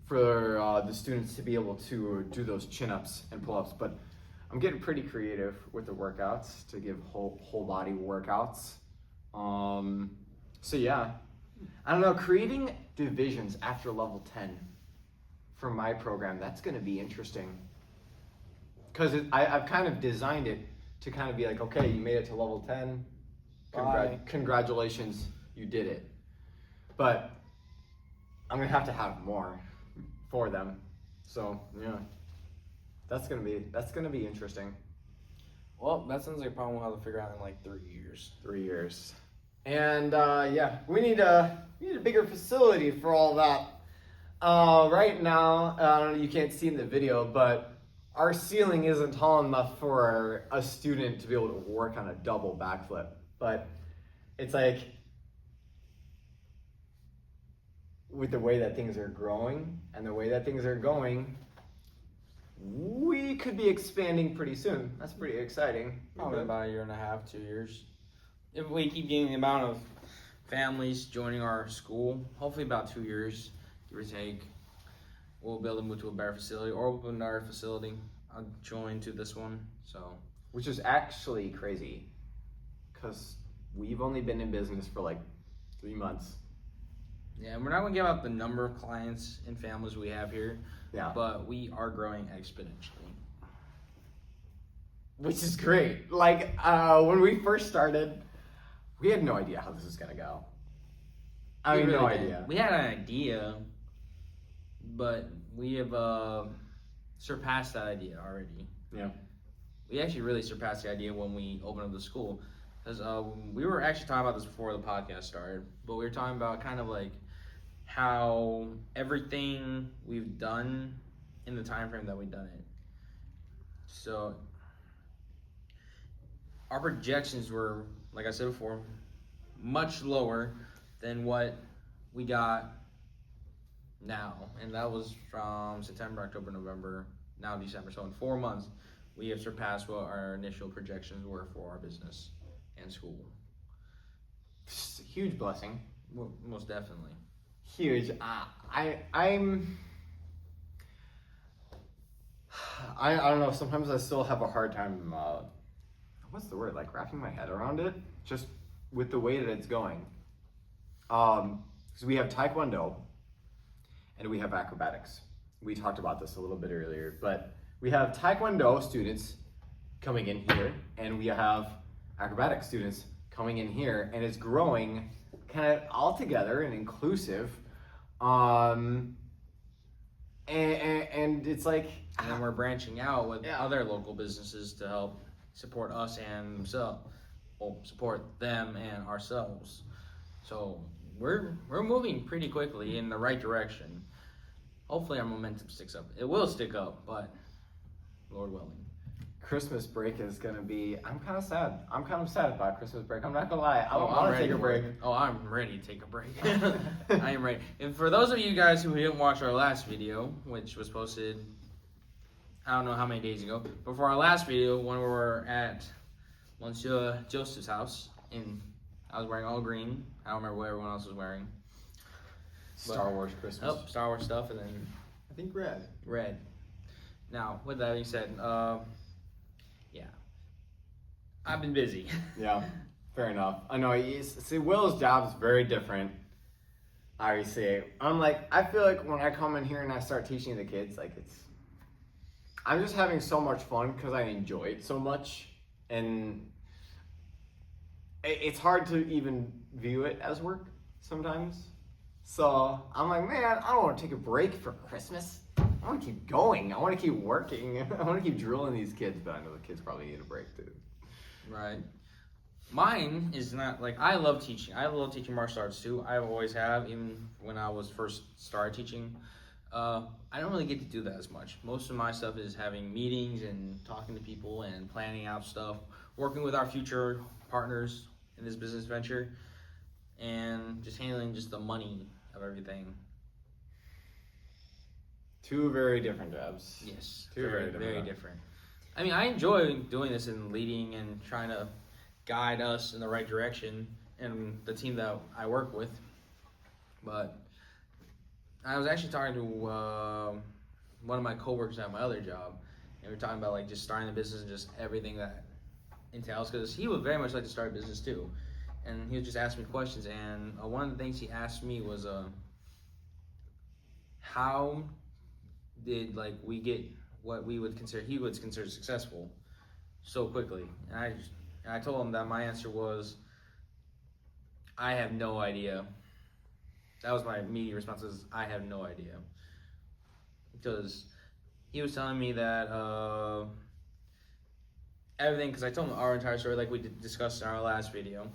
for the students to be able to do those chin-ups and pull-ups. But I'm getting pretty creative with the workouts to give whole body workouts. So yeah, I don't know, creating divisions after level 10 for my program, that's going to be interesting. Because I've kind of designed it to kind of be like, okay, you made it to level 10. Bye. Congratulations, you did it. But I'm going to have more for them. So yeah, that's gonna be interesting. Well, that sounds like a problem we'll have to figure out in like 3 years. 3 years. And yeah, we need a bigger facility for all that. Right now, you can't see in the video, but our ceiling isn't tall enough for a student to be able to work on a double backflip. But it's like, with the way that things are growing and the way that things are going, we could be expanding pretty soon. That's pretty exciting. Probably about 1.5 years, 2 years. If we keep getting the amount of families joining our school, hopefully about 2 years, give or take, we'll be able to move to a better facility or open our facility. I'll join to this one, so. Which is actually crazy, because we've only been in business for like 3 months. Yeah, and we're not going to give out the number of clients and families we have here, Yeah. but we are growing exponentially. Which is great. Like, when we first started, we had no idea how this was going to go. I We mean, no really didn't. idea. We had an idea, but we have surpassed that idea already. Yeah. We actually really surpassed the idea when we opened up the school. Because we were actually talking about this before the podcast started, but we were talking about kind of like how everything we've done in the time frame that we've done it. So our projections were, like I said before, much lower than what we got now. And that was from September, October, November, now December. So in 4 months, we have surpassed what our initial projections were for our business and school. It's a huge blessing. Well, most definitely. Huge. I don't know. Sometimes I still have a hard time. What's the word? Like wrapping my head around it, just with the way that it's going. So we have Taekwondo, and we have acrobatics. We talked about this a little bit earlier, but we have Taekwondo students coming in here, and we have acrobatic students coming in here, and it's growing kind of all together and inclusive. And it's like, And then we're branching out with Yeah. other local businesses to help support us and themselves, well, support them and ourselves. So we're moving pretty quickly in the right direction. Hopefully our momentum sticks up. It will stick up, but Lord willing. Christmas break is gonna be. I'm kind of sad. I'm kind of sad about Christmas break. I'm not gonna lie. I Oh, want I'm to ready take a for break. it. Oh, I'm ready to take a break. I am ready. And for those of you guys who didn't watch our last video, which was posted, I don't know how many days ago, but for our last video, when we were at Monsieur Joseph's house, and I was wearing all green. I don't remember what everyone else was wearing. Star Wars Christmas. Oh, Star Wars stuff, and then I think red. red. Now, with that being said, yeah, I've been busy. Yeah, fair enough. I know. See, Will's job is very different. Obviously, I feel like when I come in here and I start teaching the kids, like I'm just having so much fun because I enjoy it so much, and it's hard to even view it as work sometimes. So I'm like, man, I don't want to take a break for Christmas. I want to keep going. I want to keep working. I want to keep drilling these kids, but I know the kids probably need a break too. Right. Mine is not like I love teaching. I love teaching martial arts too. I always have, even when I was first started teaching. I don't really get to do that as much. Most of my stuff is having meetings and talking to people and planning out stuff, working with our future partners in this business venture, and just handling just the money of everything. Two very different jobs. Yes, Two very, very very different. different. I mean, I enjoy doing this and leading and trying to guide us in the right direction and the team that I work with. But I was actually talking to one of my coworkers at my other job, and we were talking about like just starting the business and just everything that entails, because he would very much like to start a business too. And he would just ask me questions, and one of the things he asked me was, how did like we get what he would consider successful so quickly? And I told him that my answer was, I have no idea. That was my immediate response, is I have no idea. Because he was telling me that everything, because I told him our entire story like we discussed in our last video.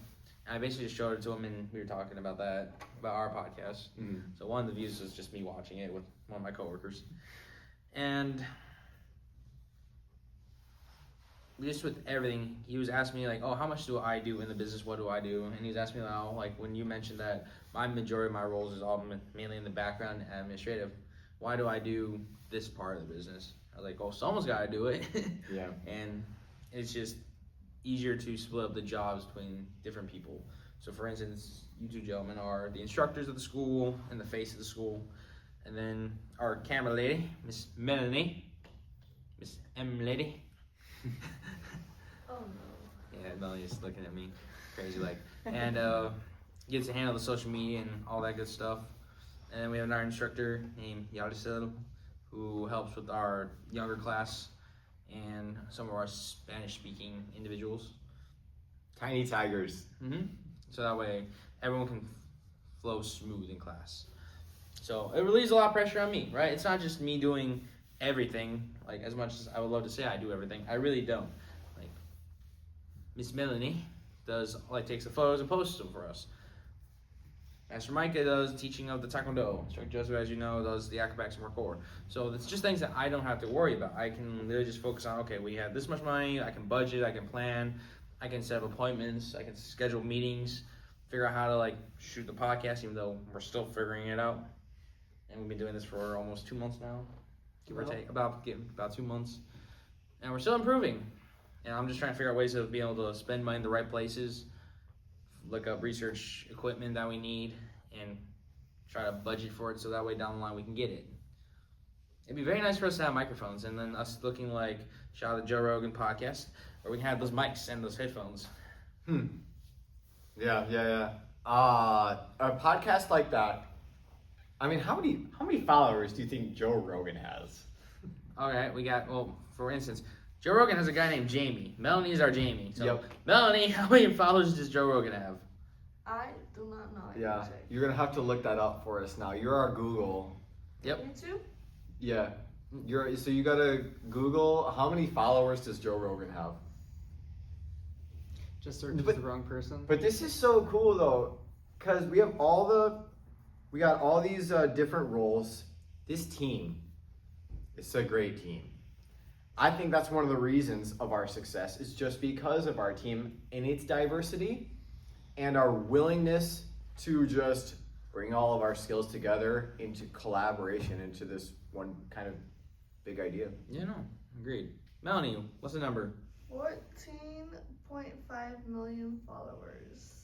And I basically just showed it to him, and we were talking about that, about our podcast. Mm. So one of the views was just me watching it with one of my coworkers. And just with everything, he was asking me like, oh, how much do I do in the business? What do I do? And he was asking me now, like when you mentioned that my majority of my roles is all mainly in the background and administrative, why do I do this part of the business? I was like, oh, someone's got to do it. Yeah. And it's just easier to split up the jobs between different people. So for instance, you two gentlemen are the instructors of the school and the face of the school. And then our camera lady, Miss Melanie, Miss M Lady. Oh no. Yeah, Melanie's looking at me crazy like. And gets to handle the social media and all that good stuff. And then we have our instructor named Yarisel, who helps with our younger class and some of our Spanish-speaking individuals. Tiny tigers. Mm-hmm. So that way everyone can flow smooth in class. So it relieves a lot of pressure on me, right? It's not just me doing everything, like as much as I would love to say I do everything. I really don't. Like Miss Melanie takes the photos and posts them for us. Master Micah does teaching of the Taekwondo. Instructor Joseph, as you know, does the acrobatics and parkour. So it's just things that I don't have to worry about. I can literally just focus on, okay, we have this much money, I can budget, I can plan, I can set up appointments, I can schedule meetings, figure out how to like shoot the podcast, even though we're still figuring it out. And we've been doing this for almost 2 months now, give or take, about 2 months. And we're still improving. And I'm just trying to figure out ways of being able to spend money in the right places, look up research equipment that we need, and try to budget for it so that way down the line we can get it. It'd be very nice for us to have microphones, and then us looking like shout out the Joe Rogan podcast, where we can have those mics and those headphones. Yeah. A podcast like that. I mean, how many followers do you think Joe Rogan has? Okay, we got, well, for instance, Joe Rogan has a guy named Jamie. Melanie is our Jamie. So, Yep. Melanie, how many followers does Joe Rogan have? I do not know. I can Yeah, check. you're gonna have to look that up for us now. You're our Google. YouTube? Yeah, so you gotta Google how many followers does Joe Rogan have. Just search But- the wrong person. But this is so cool though, cause we got all these different roles. This team, it's a great team. I think that's one of the reasons of our success is just because of our team and its diversity and our willingness to just bring all of our skills together into collaboration into this one kind of big idea. Yeah, no, agreed. Melanie, what's the number? 14.5 million followers.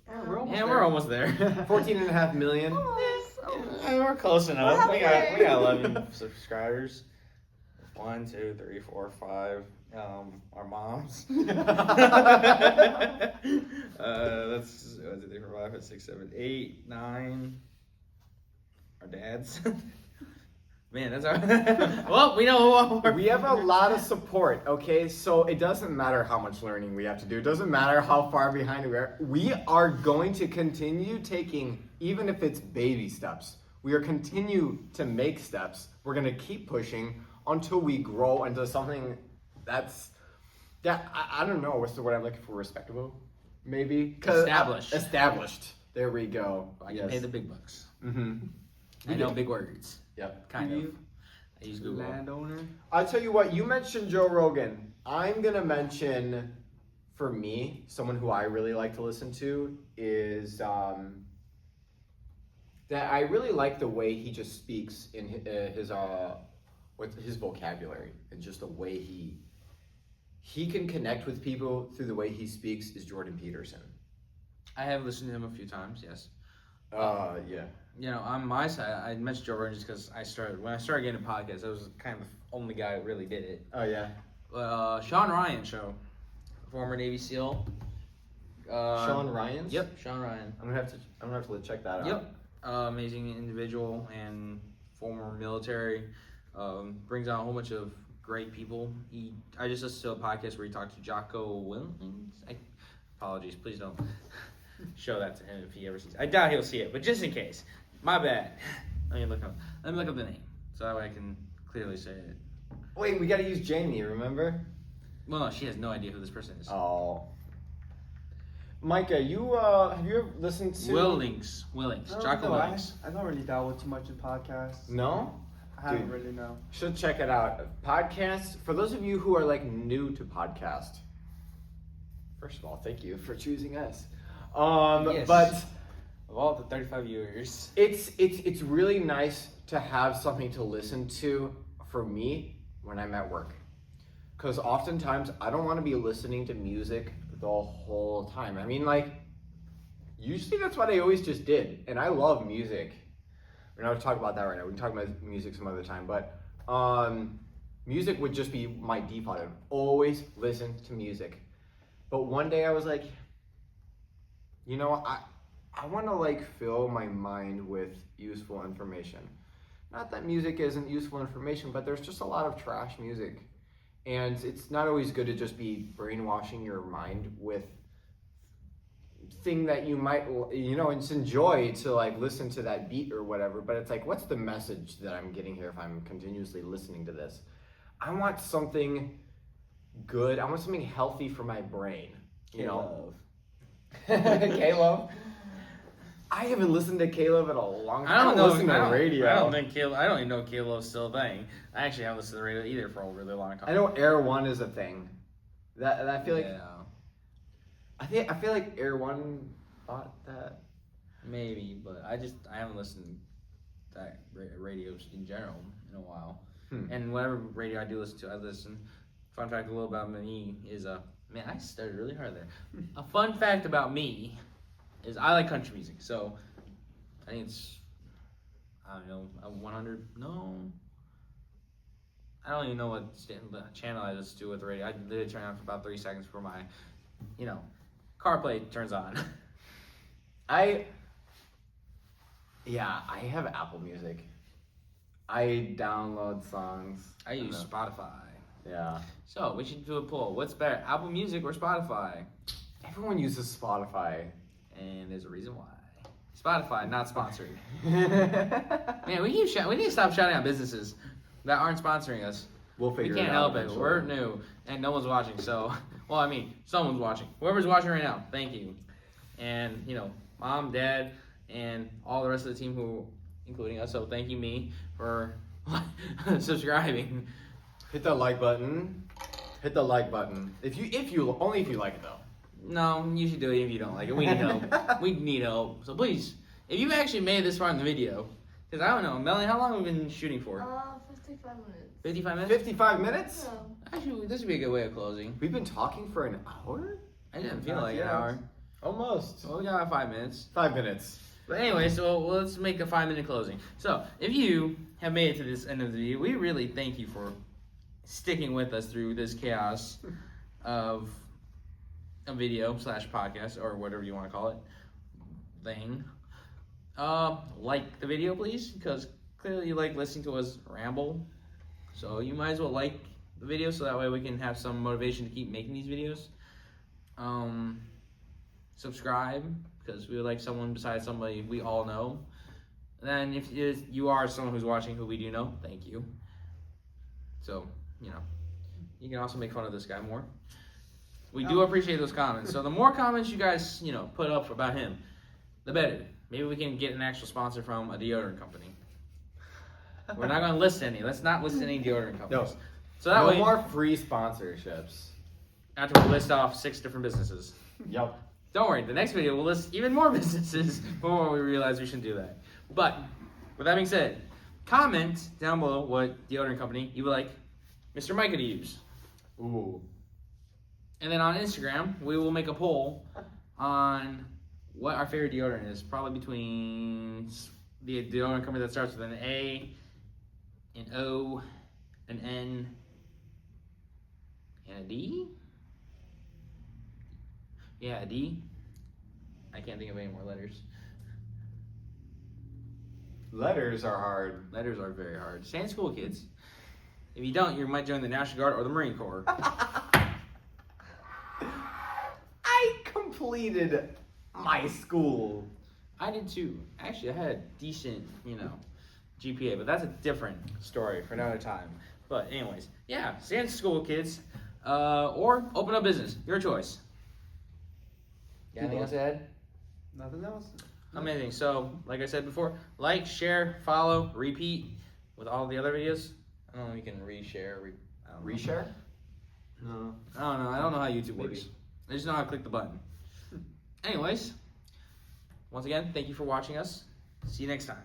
We're almost there. 14.5 million. Almost. We're close enough. We're We got halfway. 11 subscribers. 1, 2, 3, 4, 5. Our moms. That's 1, 2, 3, 4, 5, 6, 7, 8, 9. Our dads. Man, that's our. Well, we know who We have a lot of support, okay? So it doesn't matter how much learning we have to do. It doesn't matter how far behind we are. We are going to continue taking, even if it's baby steps. We are continue to make steps. We're gonna keep pushing until we grow into something that's, I don't know, what's the word I'm looking for? Respectable? Maybe? 'Cause- Established. Established. There we go. I can pay the big bucks. Mm-hmm. I know big words. Yep. Kind of. You I use Google. landowner. I'll tell you what, you mentioned Joe Rogan. I'm gonna mention, for me, someone who I really like to listen to is that I really like the way he just speaks in his with his vocabulary and just the way he can connect with people through the way he speaks is Jordan Peterson. I have listened to him a few times, yes. Yeah. You know, on my side, I mentioned Joe Rogan just because when I started getting podcasts, I was kind of the only guy that really did it. Oh yeah. Sean Ryan show, former Navy SEAL. Sean Ryan. Yep, Sean Ryan. I'm gonna have to check that out. Yep, amazing individual and former military. Brings out a whole bunch of great people. I just listened to a podcast where he talked to Jocko Willink. Apologies, please don't show that to him if he ever sees it. I doubt he'll see it, but just in case. My bad. Let me look up the name so that way I can clearly say it. Wait, we gotta use Jamie, remember? Well, no, she has no idea who this person is. Oh. Micah, have you ever listened to Willings. I Jocko don't know, Willings. I don't really dabble too much in podcasts. No? I haven't Dude. really know. Should check it out. Podcasts, for those of you who are like new to podcast, first of all, thank you for choosing us. Yes. But Of all the 35 years. it's really nice to have something to listen to for me when I'm at work. Because oftentimes I don't want to be listening to music the whole time. I mean, like, usually that's what I always just did. And I love music. We're not going to talk about that right now. We can talk about music some other time. But music would just be my default. I would always listen to music. But one day I was like, you know, I want to like fill my mind with useful information. Not that music isn't useful information, but there's just a lot of trash music. And it's not always good to just be brainwashing your mind with thing that you might, you know, it's enjoy to like listen to that beat or whatever, but it's like, what's the message that I'm getting here if I'm continuously listening to this? I want something good. I want something healthy for my brain. You know? Caleb. I haven't listened to Caleb in a long time. I don't know. listen to radio. I don't think Caleb. I don't even know Caleb's still a thing. I actually haven't listened to the radio either for a really long time. I know Air One is a thing. That I feel like Yeah, I feel like Air One bought that. maybe, but I haven't listened to that radios in general in a while. And whatever radio I do listen to, I listen. Fun fact a little about me is man, I started really hard there. A fun fact about me is I like country music, so I think it's, I don't know, a 100, no, I don't even know what channel I just do with the radio. I literally turn it on for about 30 seconds before my, CarPlay turns on. I have Apple Music. I download songs. I use don't know. Spotify. Yeah. So we should do a poll. What's better, Apple Music or Spotify? Everyone uses Spotify. And there's a reason why. Spotify, not sponsored. Man, we need to stop shouting out businesses that aren't sponsoring us. We'll We figure can't it out. help it. eventually. We're new, and no one's watching. So, well, I mean, someone's watching. Whoever's watching right now, thank you. And Mom, Dad, and all the rest of the team who, including us. So, thank you, me, for subscribing. Hit the like button. Hit the like button. If you only if you like it though. No, you should do it if you don't like it. We need help. We need help. So please, if you've actually made this far in the video, because I don't know, Melanie, how long have we been shooting for? 55 minutes. 55 minutes? 55 minutes? Yeah. Actually, this would be a good way of closing. We've been talking for an hour? I didn't feel Not like yet. an hour. Almost. Well, we got 5 minutes. 5 minutes. But anyway, so let's make a 5-minute closing. So, if you have made it to this end of the video, we really thank you for sticking with us through this chaos of a video / podcast or whatever you want to call it thing. Like the video, please, because clearly you like listening to us ramble. So you might as well like the video so that way we can have some motivation to keep making these videos. Subscribe, because we would like someone besides somebody we all know. And then if you are someone who's watching who we do know, thank you. So, you can also make fun of this guy more. We do appreciate those comments. So the more comments you guys, put up about him, the better. Maybe we can get an actual sponsor from a deodorant company. We're not going to list any. Let's not list any deodorant companies. No. So that No way, more free sponsorships. after we list off 6 different businesses. Yep. Don't worry, the next video will list even more businesses before we realize we shouldn't do that. But, with that being said, comment down below what deodorant company you would like Mr. Micah to use. Ooh. And then on Instagram, we will make a poll on what our favorite deodorant is. Probably between the deodorant company that starts with an A, an O, an N, and a D? Yeah, a D. I can't think of any more letters. Letters are hard. Letters are very hard. Stay in school, kids. If you don't, you might join the National Guard or the Marine Corps. I completed my school. I did too. Actually, I had a decent, GPA, but that's a different story for another time. But anyways, yeah, stay in school, kids, or open a business. Your choice. Got anything else to add? Nothing else. Amazing. So, like I said before, like, share, follow, repeat with all the other videos. I don't know if you can reshare. I don't know. Reshare? No. I don't know. I don't know how YouTube Maybe. works. I just know how to click the button. Anyways, once again, thank you for watching us. See you next time.